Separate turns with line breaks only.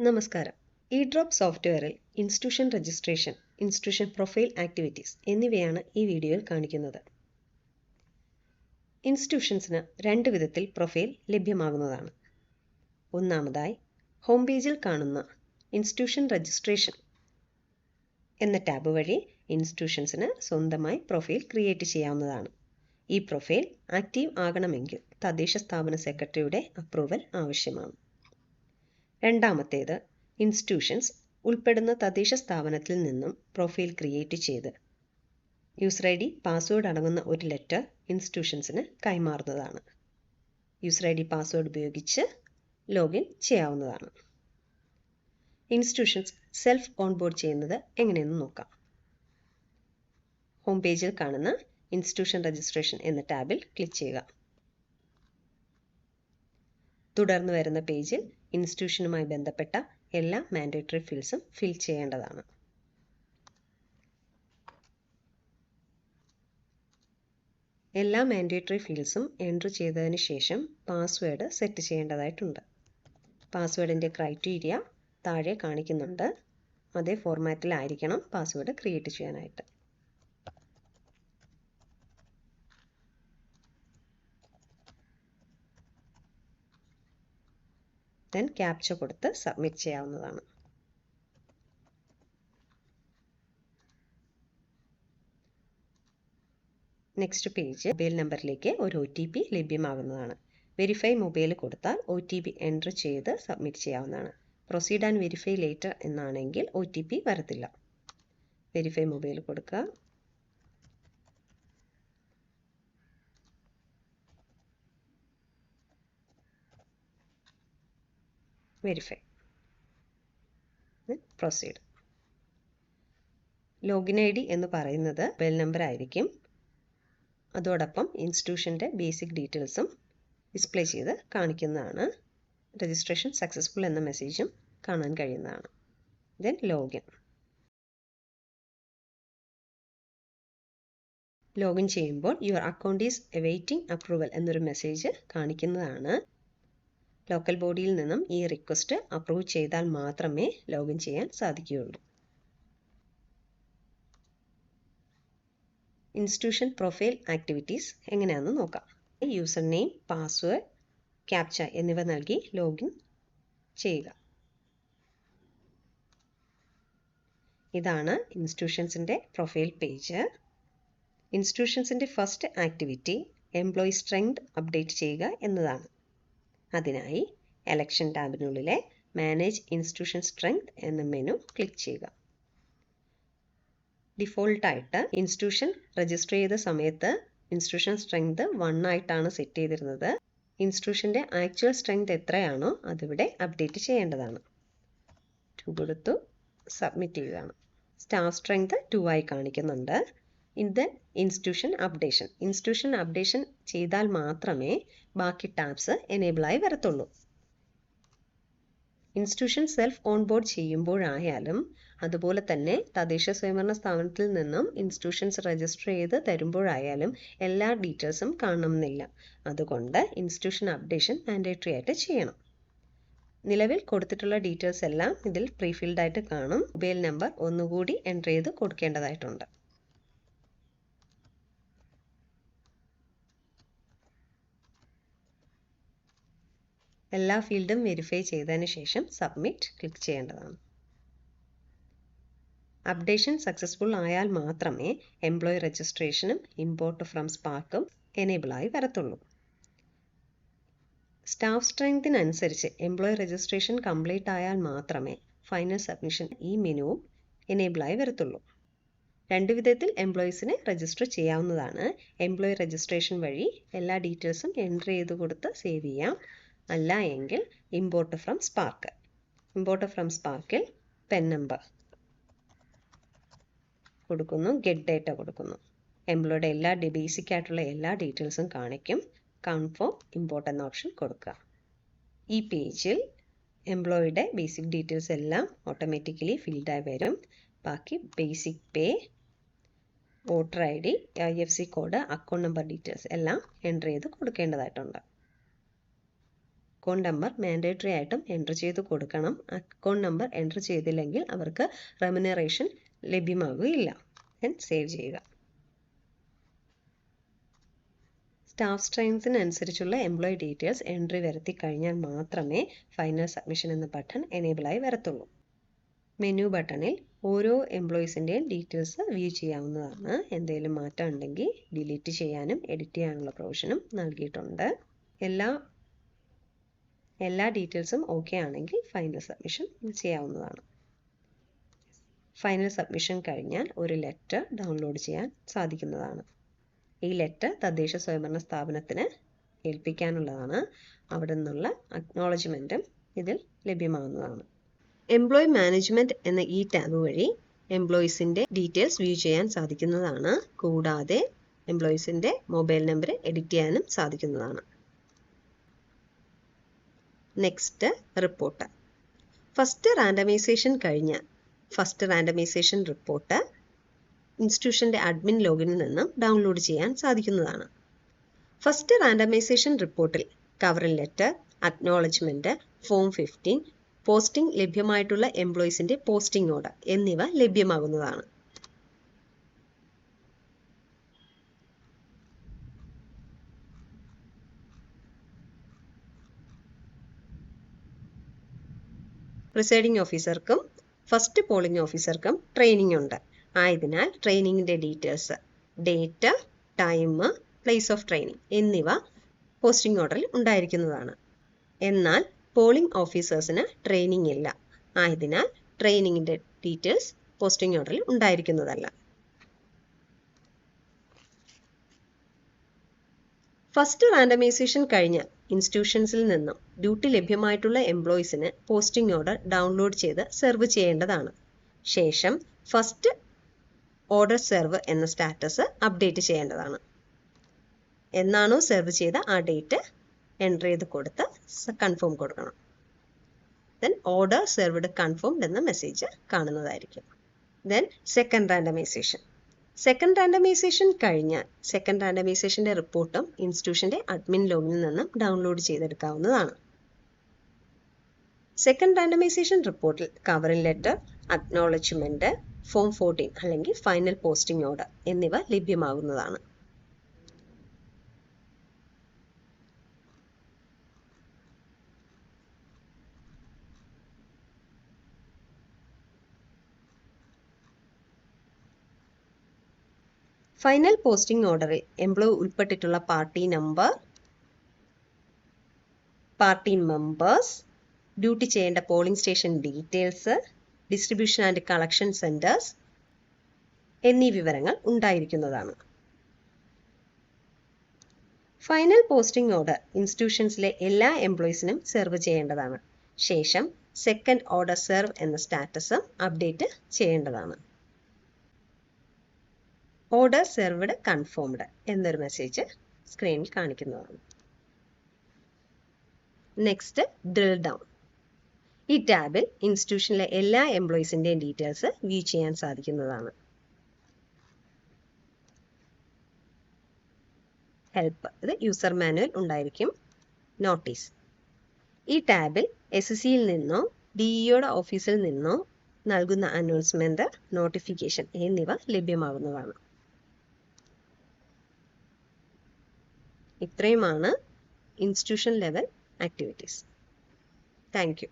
നമസ്കാരം. ഇഡ്രോപ്പ് സോഫ്റ്റ്വെയറിൽ institution registration, institution profile activities എന്നിവയാണ് ഈ വീഡിയോയിൽ കാണിക്കുന്നത്. ഇൻസ്റ്റിറ്റ്യൂഷൻസിന് രണ്ട് വിധത്തിൽ പ്രൊഫൈൽ ലഭ്യമാകുന്നതാണ്. ഒന്നാമതായി ഹോം പേജിൽ കാണുന്ന ഇൻസ്റ്റിറ്റ്യൂഷൻ രജിസ്ട്രേഷൻ എന്ന ടാബ് വഴി ഇൻസ്റ്റിറ്റ്യൂഷൻസിന് സ്വന്തമായി പ്രൊഫൈൽ ക്രിയേറ്റ് ചെയ്യാവുന്നതാണ്. ഈ പ്രൊഫൈൽ ആക്റ്റീവ് ആകണമെങ്കിൽ തദ്ദേശ സ്ഥാപന സെക്രട്ടറിയുടെ അപ്രൂവൽ ആവശ്യമാണ്. രണ്ടാമത്തേത്, ഇൻസ്റ്റിറ്റ്യൂഷൻസ് ഉൾപ്പെടുന്ന തദ്ദേശ സ്ഥാപനത്തിൽ നിന്നും പ്രൊഫൈൽ ക്രിയേറ്റ് ചെയ്ത് യൂസർ ID, പാസ്വേഡ് അടങ്ങുന്ന ഒരു ലെറ്റർ ഇൻസ്റ്റിറ്റ്യൂഷൻസിന് കൈമാറുന്നതാണ്. യൂസർ ID, പാസ്വേഡ് ഉപയോഗിച്ച് ലോഗിൻ ചെയ്യാവുന്നതാണ്. ഇൻസ്റ്റിറ്റ്യൂഷൻസ് സെൽഫ് ഓൺബോർഡ് ചെയ്യുന്നത് എങ്ങനെയെന്ന് നോക്കാം. ഹോം പേജിൽ കാണുന്ന ഇൻസ്റ്റിറ്റ്യൂഷൻ രജിസ്ട്രേഷൻ എന്ന ടാബിൽ ക്ലിക്ക് ചെയ്യുക. തുടർന്ന് വരുന്ന പേജിൽ ഇൻസ്റ്റിറ്റ്യൂഷനുമായി ബന്ധപ്പെട്ട എല്ലാ മാൻഡേറ്ററി ഫീൽഡ്സും ഫിൽ ചെയ്യേണ്ടതാണ്. എല്ലാ മാൻഡേറ്ററി ഫീൽഡ്സും എൻട്രി ചെയ്തതിന് ശേഷം പാസ്വേഡ് സെറ്റ് ചെയ്യേണ്ടതായിട്ടുണ്ട്. പാസ്വേഡിൻ്റെ ക്രൈറ്റീരിയ താഴെ കാണിക്കുന്നുണ്ട്. അതേ ഫോർമാറ്റിലായിരിക്കണം പാസ്വേഡ് ക്രിയേറ്റ് ചെയ്യാനായിട്ട്. ദെൻ ക്യാപ്ച കൊടുത്ത് സബ്മിറ്റ് ചെയ്യാവുന്നതാണ്. നെക്സ്റ്റ് പേജ് മൊബൈൽ നമ്പറിലേക്ക് ഒരു OTP ലഭ്യമാകുന്നതാണ്. വെരിഫൈ മൊബൈൽ കൊടുത്താൽ OTP എൻറ്റർ ചെയ്ത് സബ്മിറ്റ് ചെയ്യാവുന്നതാണ്. പ്രൊസീഡ് ആൻഡ് വെരിഫൈ ലേറ്റർ എന്നാണെങ്കിൽ OTP വരത്തില്ല. വെരിഫൈ മൊബൈൽ കൊടുക്കുക. Verify, proceed. ലോഗിൻ ID എന്ന് പറയുന്നത് മൊബൈൽ നമ്പർ ആയിരിക്കും. അതോടൊപ്പം ഇൻസ്റ്റിറ്റ്യൂഷൻ്റെ ബേസിക് ഡീറ്റെയിൽസും ഡിസ്പ്ലേ ചെയ്ത് കാണിക്കുന്നതാണ്. രജിസ്ട്രേഷൻ സക്സസ്ഫുൾ എന്ന മെസ്സേജും കാണാൻ കഴിയുന്നതാണ്. Then login. ലോഗിൻ ചെയ്യുമ്പോൾ your account is awaiting approval എന്നൊരു മെസ്സേജ് കാണിക്കുന്നതാണ്. ലോക്കൽ ബോഡിയിൽ നിന്നും ഈ റിക്വസ്റ്റ് അപ്രൂവ് ചെയ്താൽ മാത്രമേ ലോഗിൻ ചെയ്യാൻ സാധിക്കുകയുള്ളൂ. ഇൻസ്റ്റിറ്റ്യൂഷൻ പ്രൊഫൈൽ ആക്ടിവിറ്റീസ് എങ്ങനെയാണെന്ന് നോക്കാം. യൂസർ നെയിം, പാസ്വേഡ്, ക്യാപ്ച എന്നിവ നൽകി ലോഗിൻ ചെയ്യുക. ഇതാണ് ഇൻസ്റ്റിറ്റ്യൂഷൻസിൻ്റെ പ്രൊഫൈൽ പേജ്. ഇൻസ്റ്റിറ്റ്യൂഷൻസിൻ്റെ first activity employee strength update ചെയ്യുക എന്നതാണ്. അതിനായി എലക്ഷൻ ടാബിനുള്ളിലെ മാനേജ് ഇൻസ്റ്റിറ്റ്യൂഷൻ സ്ട്രെങ്ത് എന്ന മെനു ക്ലിക്ക് ചെയ്യുക. ഡിഫോൾട്ടായിട്ട് ഇൻസ്റ്റിറ്റ്യൂഷൻ രജിസ്റ്റർ ചെയ്ത സമയത്ത് ഇൻസ്റ്റിറ്റ്യൂഷൻ സ്ട്രെങ്ത് 1 ആയിട്ടാണ് സെറ്റ് ചെയ്തിരുന്നത്. ഇൻസ്റ്റിറ്റ്യൂഷൻ്റെ ആക്ച്വൽ സ്ട്രെങ്ത് എത്രയാണോ അതിവിടെ അപ്ഡേറ്റ് ചെയ്യേണ്ടതാണ്. 2 കൊടുത്തു സബ്മിറ്റ് ചെയ്യുകയാണ്. സ്റ്റാഫ് സ്ട്രെങ്ത് 2 ആയി കാണിക്കുന്നുണ്ട്. ഇത് ഇൻസ്റ്റിറ്റ്യൂഷൻ അപ്ഡേഷൻ ചെയ്താൽ മാത്രമേ ബാക്കി ടാബ്സ് എനേബിളായി വരത്തുള്ളൂ. ഇൻസ്റ്റിറ്റ്യൂഷൻ സെൽഫ് ഓൺബോർഡ് ചെയ്യുമ്പോഴായാലും അതുപോലെ തന്നെ തദ്ദേശ സ്വയംഭരണ സ്ഥാപനത്തിൽ നിന്നും ഇൻസ്റ്റിറ്റ്യൂഷൻസ് രജിസ്റ്റർ ചെയ്ത് തരുമ്പോഴായാലും എല്ലാ ഡീറ്റെയിൽസും കാണണമെന്നില്ല. അതുകൊണ്ട് ഇൻസ്റ്റിറ്റ്യൂഷൻ അപ്ഡേഷൻ മാൻഡേറ്ററി ആയിട്ട് ചെയ്യണം. നിലവിൽ കൊടുത്തിട്ടുള്ള ഡീറ്റെയിൽസ് എല്ലാം ഇതിൽ പ്രീഫിൽഡ് ആയിട്ട് കാണും. മൊബൈൽ നമ്പർ ഒന്നുകൂടി എൻ്റർ ചെയ്ത് കൊടുക്കേണ്ടതായിട്ടുണ്ട്. എല്ലാ ഫീൽഡും വെരിഫൈ ചെയ്തതിന് ശേഷം സബ്മിറ്റ് ക്ലിക്ക് ചെയ്യേണ്ടതാണ്. അപ്ഡേഷൻ സക്സസ്ഫുൾ ആയാൽ മാത്രമേ എംപ്ലോയി രജിസ്ട്രേഷനും ഇമ്പോർട്ട് ഫ്രം സ്പാർക്കും എനേബിളായി വരത്തുള്ളൂ. സ്റ്റാഫ് സ്ട്രെങ്തിനനുസരിച്ച് എംപ്ലോയി രജിസ്ട്രേഷൻ കംപ്ലീറ്റ് ആയാൽ മാത്രമേ ഫൈനൽ സബ്മിഷൻ ഈ മെനുവും എനേബിളായി വരത്തുള്ളൂ. രണ്ട് വിധത്തിൽ എംപ്ലോയീസിനെ രജിസ്റ്റർ ചെയ്യാവുന്നതാണ്. എംപ്ലോയി രജിസ്ട്രേഷൻ വഴി എല്ലാ ഡീറ്റെയിൽസും എൻ്റർ ചെയ്ത് കൊടുത്ത് സേവ് ചെയ്യാം. അല്ല എങ്കിൽ ഇമ്പോർട്ട് ഫ്രം സ്പാർക്കിൽ പെൻ നമ്പർ കൊടുക്കുന്നു, ഗെറ്റ് ഡേറ്റ കൊടുക്കുന്നു. എംപ്ലോയിയുടെ എല്ലാ ബേസിക് ആയിട്ടുള്ള എല്ലാ ഡീറ്റെയിൽസും കാണിക്കും. കൺഫേം ഇമ്പോർട്ട് എന്ന ഓപ്ഷൻ കൊടുക്കുക. ഈ പേജിൽ എംപ്ലോയിയുടെ ബേസിക് ഡീറ്റെയിൽസ് എല്ലാം ഓട്ടോമാറ്റിക്കലി ഫിൽഡായി വരും. ബാക്കി basic pay, voter ID, IFSC code, account number details എല്ലാം എൻ്റർ ചെയ്ത് കൊടുക്കേണ്ടതായിട്ടുണ്ട്. അക്കൗണ്ട് നമ്പർ മാൻഡേറ്ററി ആയിട്ടും എൻ്റർ ചെയ്ത് കൊടുക്കണം. അക്കൗണ്ട് നമ്പർ എൻ്റർ ചെയ്തില്ലെങ്കിൽ അവർക്ക് റെമ്യൂണറേഷൻ ലഭ്യമാകുകയില്ല. ദെൻ സേവ് ചെയ്യുക. സ്റ്റാഫ് സ്ട്രെങ്തിനനുസരിച്ചുള്ള എംപ്ലോയി ഡീറ്റെയിൽസ് എൻട്രി വരുത്തി കഴിഞ്ഞാൽ മാത്രമേ ഫൈനൽ സബ്മിഷൻ എന്ന ബട്ടൺ എനേബിളായി വരത്തുള്ളൂ. മെനു ബട്ടണിൽ ഓരോ എംപ്ലോയീസിൻ്റെയും ഡീറ്റെയിൽസ് വ്യൂ ചെയ്യാവുന്നതാണ്. എന്തെങ്കിലും മാറ്റം ഉണ്ടെങ്കിൽ ഡിലീറ്റ് ചെയ്യാനും എഡിറ്റ് ചെയ്യാനുള്ള പ്രൊവിഷനും നൽകിയിട്ടുണ്ട്. എല്ലാ ഡീറ്റെയിൽസും ഓക്കെ ആണെങ്കിൽ ഫൈനൽ സബ്മിഷൻ ചെയ്യാവുന്നതാണ്. ഫൈനൽ സബ്മിഷൻ കഴിഞ്ഞാൽ ഒരു ലെറ്റർ ഡൗൺലോഡ് ചെയ്യാൻ സാധിക്കുന്നതാണ്. ഈ ലെറ്റർ തദ്ദേശ സ്വയംഭരണ സ്ഥാപനത്തിന് ഏൽപ്പിക്കാനുള്ളതാണ്. അവിടെ നിന്നുള്ള അക്നോളജ്മെൻറ്റും ഇതിൽ ലഭ്യമാകുന്നതാണ്. എംപ്ലോയി മാനേജ്മെൻറ്റ് എന്ന ഈ ടാബ് വഴി എംപ്ലോയീസിൻ്റെ ഡീറ്റെയിൽസ് വ്യൂ ചെയ്യാൻ സാധിക്കുന്നതാണ്. കൂടാതെ എംപ്ലോയീസിൻ്റെ മൊബൈൽ നമ്പർ എഡിറ്റ് ചെയ്യാനും സാധിക്കുന്നതാണ്. Next report. ഫസ്റ്റ് റാൻഡമൈസേഷൻ കഴിഞ്ഞ് ഫസ്റ്റ് റാൻഡമൈസേഷൻ റിപ്പോർട്ട് ഇൻസ്റ്റിറ്റ്യൂഷൻ്റെ അഡ്മിൻ ലോഗിനിൽ നിന്നും ഡൗൺലോഡ് ചെയ്യാൻ സാധിക്കുന്നതാണ്. ഫസ്റ്റ് റാൻഡമൈസേഷൻ റിപ്പോർട്ടിൽ covering letter, acknowledgement, form 15, posting ലഭ്യമായിട്ടുള്ള എംപ്ലോയീസിൻ്റെ പോസ്റ്റിംഗ് ഓർഡർ എന്നിവ ലഭ്യമാകുന്നതാണ്. പ്രിസൈഡിംഗ് ഓഫീസർക്കും ഫസ്റ്റ് പോളിംഗ് ഓഫീസർക്കും ട്രെയിനിങ് ഉണ്ട്. ആയതിനാൽ ട്രെയിനിങ്ങിൻ്റെ details, date, time, place of training എന്നിവ പോസ്റ്റിംഗ് ഓർഡറിൽ ഉണ്ടായിരിക്കുന്നതാണ്. എന്നാൽ പോളിംഗ് ഓഫീസേഴ്സിന് ട്രെയിനിങ് ഇല്ല. ആയതിനാൽ ട്രെയിനിങ്ങിൻ്റെ ഡീറ്റെയിൽസ് പോസ്റ്റിംഗ് ഓർഡറിൽ ഉണ്ടായിരിക്കുന്നതല്ല. ഫസ്റ്റ് റാൻഡമൈസേഷൻ കഴിഞ്ഞ് ഇൻസ്റ്റിറ്റ്യൂഷൻസിൽ നിന്നും ഡ്യൂട്ടി ലഭ്യമായിട്ടുള്ള എംപ്ലോയീസിന് പോസ്റ്റിംഗ് ഓർഡർ ഡൗൺലോഡ് ചെയ്ത് സെർവ് ചെയ്യേണ്ടതാണ്. ശേഷം ഫസ്റ്റ് ഓർഡർ സെർവ് എന്ന സ്റ്റാറ്റസ് അപ്ഡേറ്റ് ചെയ്യേണ്ടതാണ്. എന്നാണോ സെർവ് ചെയ്ത ആ ഡേറ്റ് എൻ്റർ ചെയ്ത് കൊടുത്ത് കൺഫേം കൊടുക്കണം. ദെൻ ഓർഡർ സെർവ്ഡ് കൺഫേംഡ് എന്ന മെസ്സേജ് കാണുന്നതായിരിക്കും. Then second randomisation. Second randomisation കഴിഞ്ഞാൽ സെക്കൻഡ് റാൻഡമൈസേഷൻ്റെ റിപ്പോർട്ടും ഇൻസ്റ്റിറ്റ്യൂഷൻ്റെ അഡ്മിൻ ലോഗിൽ നിന്നും ഡൗൺലോഡ് ചെയ്തെടുക്കാവുന്നതാണ്. സെക്കൻഡ് റാൻഡമൈസേഷൻ റിപ്പോർട്ടിൽ കവറിംഗ് ലെറ്റർ, അക്നോളജ്മെൻറ്റ്, ഫോം 14 അല്ലെങ്കിൽ ഫൈനൽ പോസ്റ്റിംഗ് ഓർഡർ എന്നിവ ലഭ്യമാകുന്നതാണ്. ഫൈനൽ പോസ്റ്റിംഗ് ഓർഡറിൽ എംപ്ലോയി ഉൾപ്പെട്ടിട്ടുള്ള party number, party members, duty ചെയ്യേണ്ട polling station details, distribution and collection centres എന്നീ വിവരങ്ങൾ ഉണ്ടായിരിക്കുന്നതാണ്. ഫൈനൽ പോസ്റ്റിംഗ് ഓർഡർ ഇൻസ്റ്റിറ്റ്യൂഷൻസിലെ എല്ലാ എംപ്ലോയീസിനും സെർവ് ചെയ്യേണ്ടതാണ്. ശേഷം സെക്കൻഡ് ഓർഡർ സെർവ് എന്ന സ്റ്റാറ്റസും അപ്ഡേറ്റ് ചെയ്യേണ്ടതാണ്. ഓർഡർ സെർവ്ഡ് കൺഫേംഡ് എന്നൊരു മെസ്സേജ് സ്ക്രീനിൽ കാണിക്കുന്നതാണ്. Next drill down. ഈ ടാബിൽ ഇൻസ്റ്റിറ്റ്യൂഷനിലെ എല്ലാ എംപ്ലോയീസിൻ്റെയും ഡീറ്റെയിൽസ് വ്യൂ ചെയ്യാൻ സാധിക്കുന്നതാണ്. ഹെൽപ്പ്, ഇത് യൂസർ മാനുവൽ ഉണ്ടായിരിക്കും. നോട്ടീസ്. ഈ ടാബിൽ SSCയിൽ നിന്നോ DEOയുടെ ഓഫീസിൽ നിന്നോ നൽകുന്ന അനൗൺസ്മെൻറ്റ്, നോട്ടിഫിക്കേഷൻ എന്നിവ ലഭ്യമാകുന്നതാണ്. ഇത്രയുമാണ് institution level activities. Thank you.